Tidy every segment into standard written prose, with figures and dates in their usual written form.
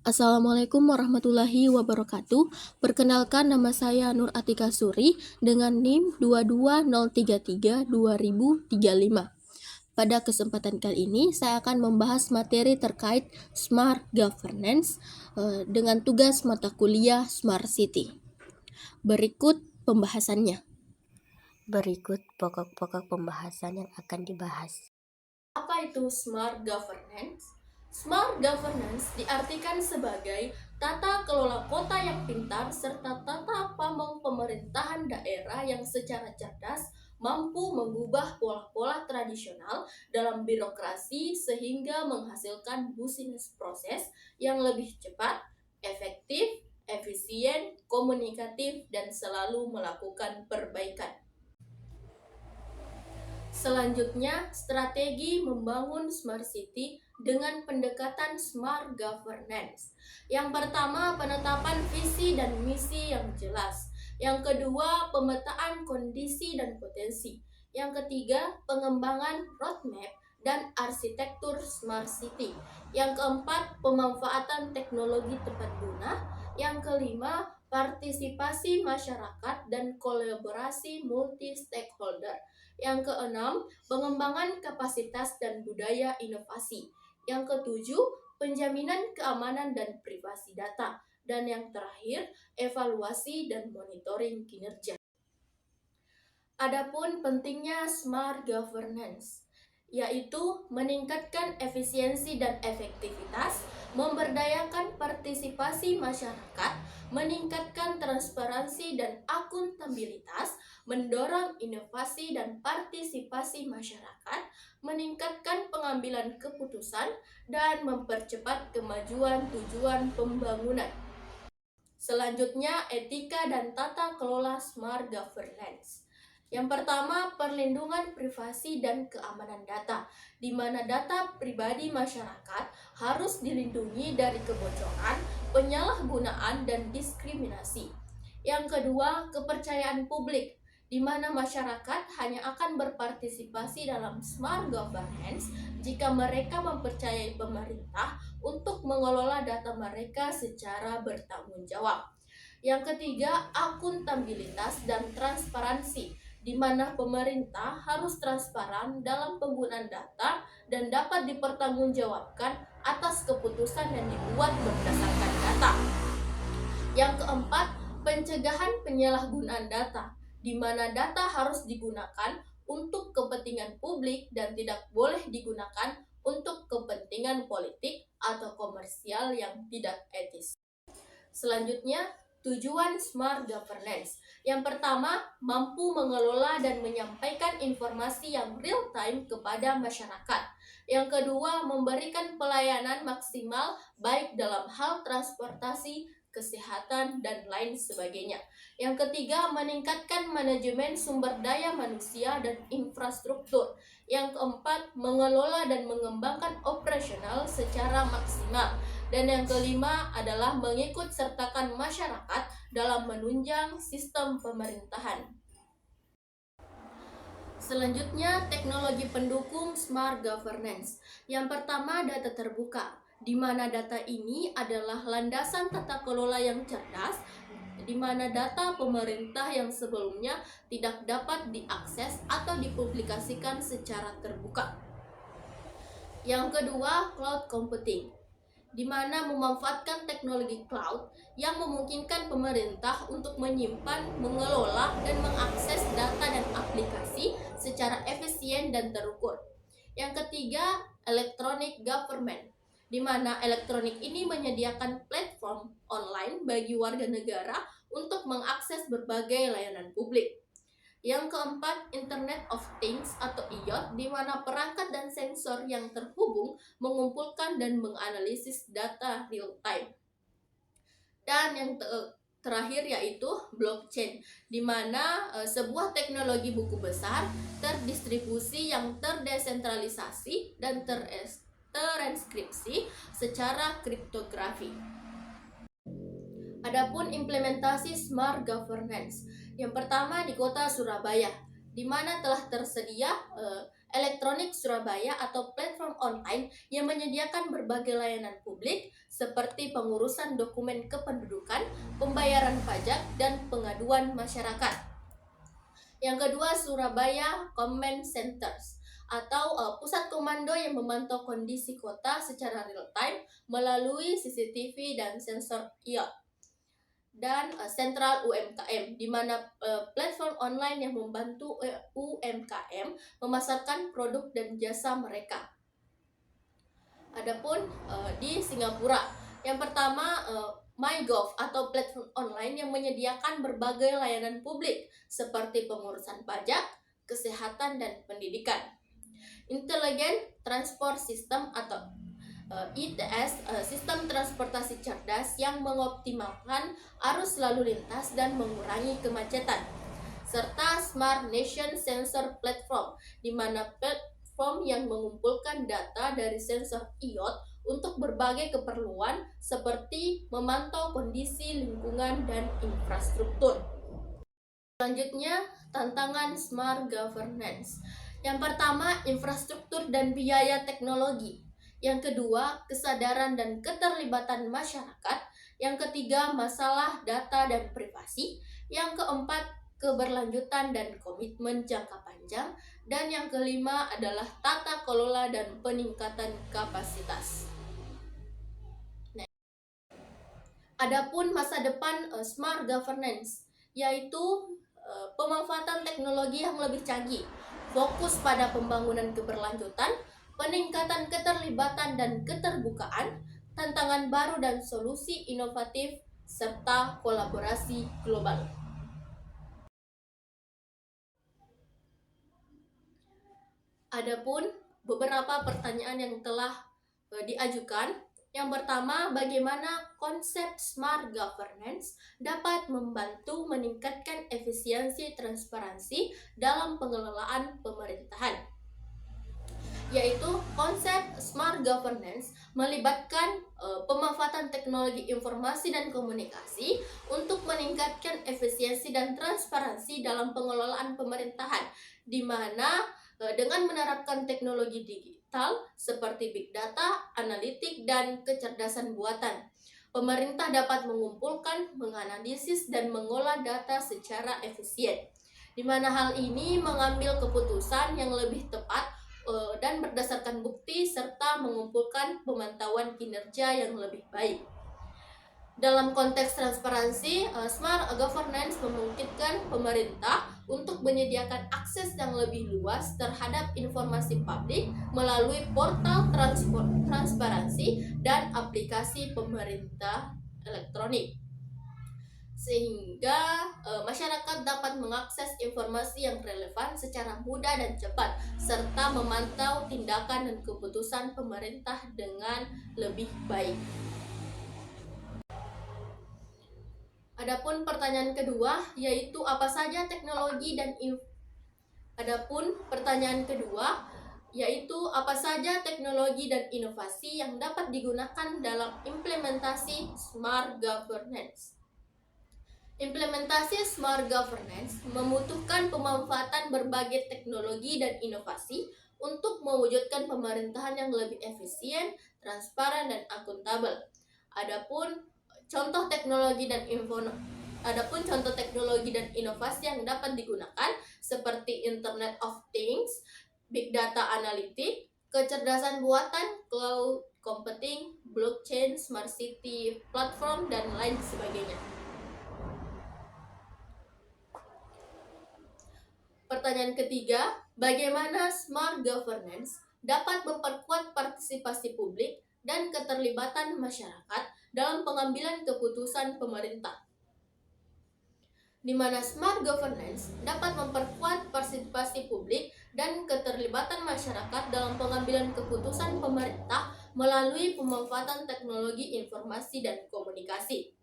Assalamualaikum warahmatullahi wabarakatuh. Perkenalkan, nama saya Nur Atika Suri dengan NIM 22033-2035. Pada kesempatan kali ini saya akan membahas materi terkait Smart Governance dengan tugas mata kuliah Smart City. Berikut pembahasannya. Berikut pokok-pokok pembahasan yang akan dibahas. Apa itu Smart Governance? Smart Governance diartikan sebagai tata kelola kota yang pintar serta tata pemerintahan daerah yang secara cerdas mampu mengubah pola-pola tradisional dalam birokrasi sehingga menghasilkan business proses yang lebih cepat, efektif, efisien, komunikatif, dan selalu melakukan perbaikan. Selanjutnya, strategi membangun Smart City dengan pendekatan Smart Governance. Yang pertama, penetapan visi dan misi yang jelas. Yang kedua, pemetaan kondisi dan potensi. Yang ketiga, pengembangan roadmap dan arsitektur Smart City. Yang keempat, pemanfaatan teknologi tepat guna. Yang kelima, partisipasi masyarakat dan kolaborasi multi-stakeholder. Yang keenam, pengembangan kapasitas dan budaya inovasi. Yang ketujuh, penjaminan keamanan dan privasi data. Dan yang terakhir, evaluasi dan monitoring kinerja. Adapun pentingnya smart governance, yaitu meningkatkan efisiensi dan efektivitas, memberdayakan partisipasi masyarakat, meningkatkan transparansi dan akuntabilitas, mendorong inovasi dan partisipasi masyarakat, meningkatkan pengambilan keputusan, dan mempercepat kemajuan tujuan pembangunan. Selanjutnya, etika dan tata kelola smart governance. Yang pertama, perlindungan privasi dan keamanan data, di mana data pribadi masyarakat harus dilindungi dari kebocoran, penyalahgunaan, dan diskriminasi. Yang kedua, kepercayaan publik, di mana masyarakat hanya akan berpartisipasi dalam smart governance jika mereka mempercayai pemerintah untuk mengelola data mereka secara bertanggung jawab. Yang ketiga, akuntabilitas dan transparansi, di mana pemerintah harus transparan dalam penggunaan data dan dapat dipertanggungjawabkan atas keputusan yang dibuat berdasarkan data. Yang keempat, pencegahan penyalahgunaan data, di mana data harus digunakan untuk kepentingan publik dan tidak boleh digunakan untuk kepentingan politik atau komersial yang tidak etis. Selanjutnya, tujuan smart governance. Yang pertama, mampu mengelola dan menyampaikan informasi yang real time kepada masyarakat. Yang kedua, memberikan pelayanan maksimal baik dalam hal transportasi, kesehatan, dan lain sebagainya. Yang ketiga, meningkatkan manajemen sumber daya manusia dan infrastruktur. Yang keempat, mengelola dan mengembangkan operasional secara maksimal. Dan yang kelima adalah mengikut sertakan masyarakat dalam menunjang sistem pemerintahan. Selanjutnya, teknologi pendukung smart governance. Yang pertama, data terbuka, di mana data ini adalah landasan tata kelola yang cerdas, di mana data pemerintah yang sebelumnya tidak dapat diakses atau dipublikasikan secara terbuka. Yang kedua, cloud computing, di mana memanfaatkan teknologi cloud yang memungkinkan pemerintah untuk menyimpan, mengelola, dan mengakses data dan aplikasi secara efisien dan terukur. Yang ketiga, electronic government, di mana elektronik ini menyediakan platform online bagi warga negara untuk mengakses berbagai layanan publik. Yang keempat, Internet of Things atau IoT, di mana perangkat dan sensor yang terhubung mengumpulkan dan menganalisis data real time. Dan yang terakhir yaitu blockchain, di mana sebuah teknologi buku besar terdistribusi yang terdesentralisasi dan terinskripsi secara kriptografi. Adapun implementasi smart governance, yang pertama di kota Surabaya, di mana telah tersedia Elektronik Surabaya atau platform online yang menyediakan berbagai layanan publik seperti pengurusan dokumen kependudukan, pembayaran pajak, dan pengaduan masyarakat. Yang kedua, Surabaya Command Centers atau pusat komando yang memantau kondisi kota secara real time melalui CCTV dan sensor IoT. Dan sentral UMKM, di mana platform online yang membantu UMKM memasarkan produk dan jasa mereka. Adapun di Singapura, yang pertama MyGov atau platform online yang menyediakan berbagai layanan publik seperti pengurusan pajak, kesehatan, dan pendidikan. Intelligent Transport System atau ITS, sistem transportasi cerdas yang mengoptimalkan arus lalu lintas dan mengurangi kemacetan, serta Smart Nation Sensor Platform, di mana platform yang mengumpulkan data dari sensor IoT untuk berbagai keperluan seperti memantau kondisi lingkungan dan infrastruktur. Selanjutnya, tantangan Smart Governance. Yang pertama, infrastruktur dan biaya teknologi. Yang kedua, kesadaran dan keterlibatan masyarakat. Yang ketiga, masalah data dan privasi. Yang keempat, keberlanjutan dan komitmen jangka panjang. Dan yang kelima adalah tata kelola dan peningkatan kapasitas. Adapun masa depan Smart Governance, yaitu pemanfaatan teknologi yang lebih canggih, fokus pada pembangunan keberlanjutan, peningkatan keterlibatan dan keterbukaan, tantangan baru dan solusi inovatif, serta kolaborasi global. Adapun beberapa pertanyaan yang telah diajukan. Yang pertama, bagaimana konsep Smart Governance dapat membantu meningkatkan efisiensi transparansi dalam pengelolaan pemerintahan? Yaitu konsep Smart Governance melibatkan pemanfaatan teknologi informasi dan komunikasi untuk meningkatkan efisiensi dan transparansi dalam pengelolaan pemerintahan, di mana dengan menerapkan teknologi digital seperti big data, analitik, dan kecerdasan buatan, pemerintah dapat mengumpulkan, menganalisis, dan mengolah data secara efisien, di mana hal ini mengambil keputusan yang lebih tepat dan berdasarkan bukti serta mengumpulkan pemantauan kinerja yang lebih baik. Dalam konteks transparansi, Smart Governance memungkinkan pemerintah untuk menyediakan akses yang lebih luas terhadap informasi publik melalui portal transparansi dan aplikasi pemerintah elektronik, sehingga masyarakat dapat mengakses informasi yang relevan secara mudah dan cepat, serta memantau tindakan dan keputusan pemerintah dengan lebih baik. Adapun pertanyaan kedua, yaitu apa saja teknologi dan inovasi yang dapat digunakan dalam implementasi Smart Governance. Implementasi Smart Governance membutuhkan pemanfaatan berbagai teknologi dan inovasi untuk mewujudkan pemerintahan yang lebih efisien, transparan, dan akuntabel. Adapun contoh teknologi dan inovasi yang dapat digunakan seperti Internet of Things, Big Data Analytics, kecerdasan buatan, cloud computing, blockchain, smart city, platform, dan lain sebagainya. Pertanyaan ketiga, bagaimana Smart Governance dapat memperkuat partisipasi publik dan keterlibatan masyarakat dalam pengambilan keputusan pemerintah? Di mana Smart Governance dapat memperkuat partisipasi publik dan keterlibatan masyarakat dalam pengambilan keputusan pemerintah melalui pemanfaatan teknologi informasi dan komunikasi.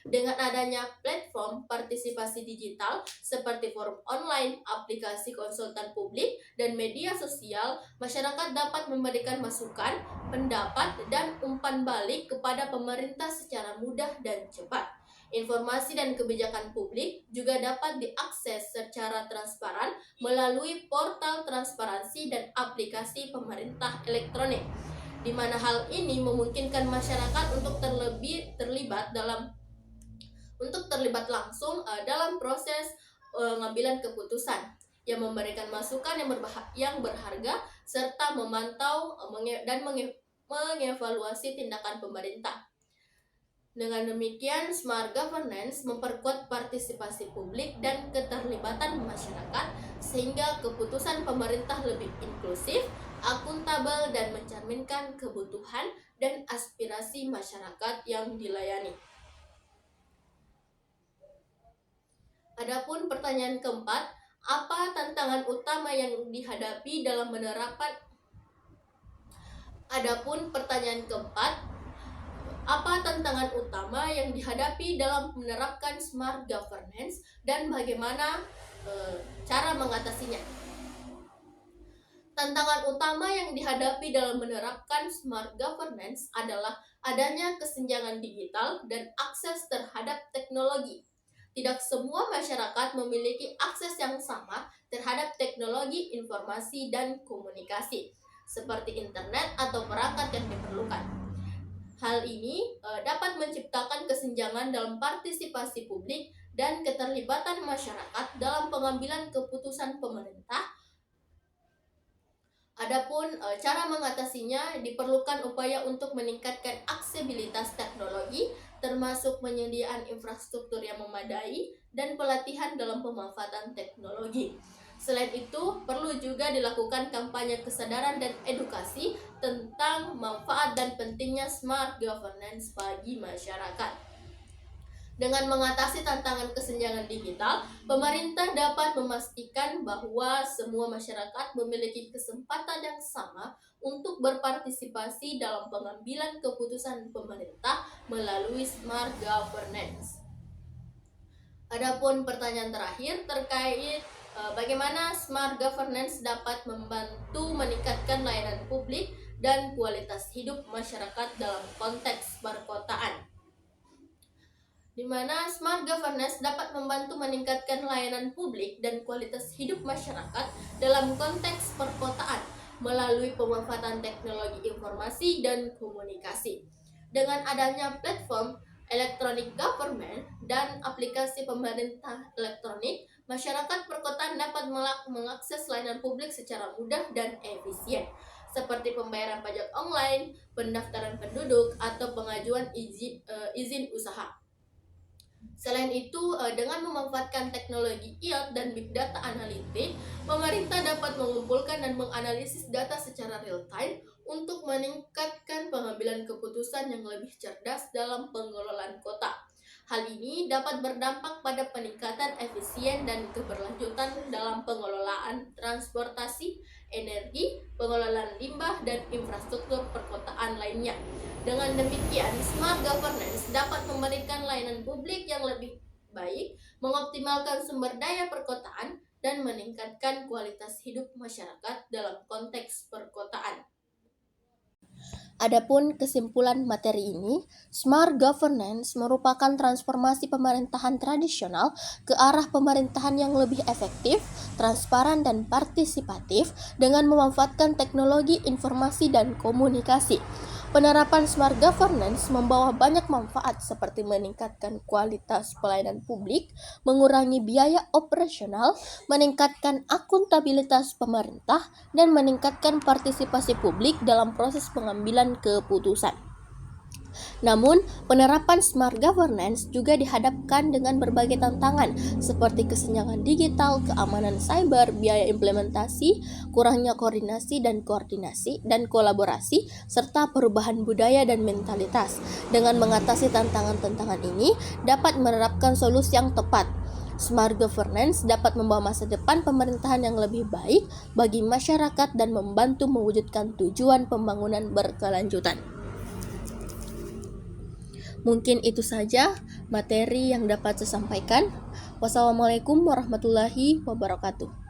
Dengan adanya platform partisipasi digital seperti forum online, aplikasi konsultan publik, dan media sosial, masyarakat dapat memberikan masukan, pendapat, dan umpan balik kepada pemerintah secara mudah dan cepat. Informasi dan kebijakan publik juga dapat diakses secara transparan melalui portal transparansi dan aplikasi pemerintah elektronik, di mana hal ini memungkinkan masyarakat untuk terlibat langsung dalam proses pengambilan keputusan, yang memberikan masukan yang berharga serta memantau dan mengevaluasi tindakan pemerintah. Dengan demikian, smart governance memperkuat partisipasi publik dan keterlibatan masyarakat sehingga keputusan pemerintah lebih inklusif, akuntabel, dan mencerminkan kebutuhan dan aspirasi masyarakat yang dilayani. Adapun pertanyaan keempat, apa tantangan utama yang dihadapi dalam menerapkan smart governance dan bagaimana cara mengatasinya? Tantangan utama yang dihadapi dalam menerapkan smart governance adalah adanya kesenjangan digital dan akses terhadap teknologi. Tidak semua masyarakat memiliki akses yang sama terhadap teknologi informasi dan komunikasi, seperti internet atau perangkat yang diperlukan. Hal ini dapat menciptakan kesenjangan dalam partisipasi publik dan keterlibatan masyarakat dalam pengambilan keputusan pemerintah. Adapun cara mengatasinya, diperlukan upaya untuk meningkatkan aksesibilitas teknologi, termasuk penyediaan infrastruktur yang memadai dan pelatihan dalam pemanfaatan teknologi. Selain itu, perlu juga dilakukan kampanye kesadaran dan edukasi tentang manfaat dan pentingnya smart governance bagi masyarakat. Dengan mengatasi tantangan kesenjangan digital, pemerintah dapat memastikan bahwa semua masyarakat memiliki kesempatan yang sama untuk berpartisipasi dalam pengambilan keputusan pemerintah melalui smart governance. Adapun pertanyaan terakhir terkait bagaimana smart governance dapat membantu meningkatkan layanan publik dan kualitas hidup masyarakat dalam konteks perkotaan. Di mana smart governance dapat membantu meningkatkan layanan publik dan kualitas hidup masyarakat dalam konteks perkotaan melalui pemanfaatan teknologi informasi dan komunikasi. Dengan adanya platform electronic government dan aplikasi pemerintah elektronik, masyarakat perkotaan dapat mengakses layanan publik secara mudah dan efisien, seperti pembayaran pajak online, pendaftaran penduduk, atau pengajuan izin usaha. Selain itu, dengan memanfaatkan teknologi IoT dan Big Data Analytics, pemerintah dapat mengumpulkan dan menganalisis data secara real-time untuk meningkatkan pengambilan keputusan yang lebih cerdas dalam pengelolaan kota. Hal ini dapat berdampak pada peningkatan efisien dan keberlanjutan dalam pengelolaan transportasi, energi, pengelolaan limbah, dan infrastruktur perkotaan lainnya. Dengan demikian, smart governance dapat memberikan layanan publik yang lebih baik, mengoptimalkan sumber daya perkotaan, dan meningkatkan kualitas hidup masyarakat dalam konteks perkotaan. Adapun kesimpulan materi ini, smart governance merupakan transformasi pemerintahan tradisional ke arah pemerintahan yang lebih efektif, transparan, dan partisipatif dengan memanfaatkan teknologi informasi dan komunikasi. Penerapan smart governance membawa banyak manfaat seperti meningkatkan kualitas pelayanan publik, mengurangi biaya operasional, meningkatkan akuntabilitas pemerintah, dan meningkatkan partisipasi publik dalam proses pengambilan keputusan. Namun, penerapan smart governance juga dihadapkan dengan berbagai tantangan seperti kesenjangan digital, keamanan cyber, biaya implementasi, kurangnya koordinasi dan kolaborasi, serta perubahan budaya dan mentalitas. Dengan mengatasi tantangan-tantangan ini, dapat menerapkan solusi yang tepat. Smart governance dapat membawa masa depan pemerintahan yang lebih baik bagi masyarakat dan membantu mewujudkan tujuan pembangunan berkelanjutan. Mungkin itu saja materi yang dapat saya sampaikan. Wassalamualaikum warahmatullahi wabarakatuh.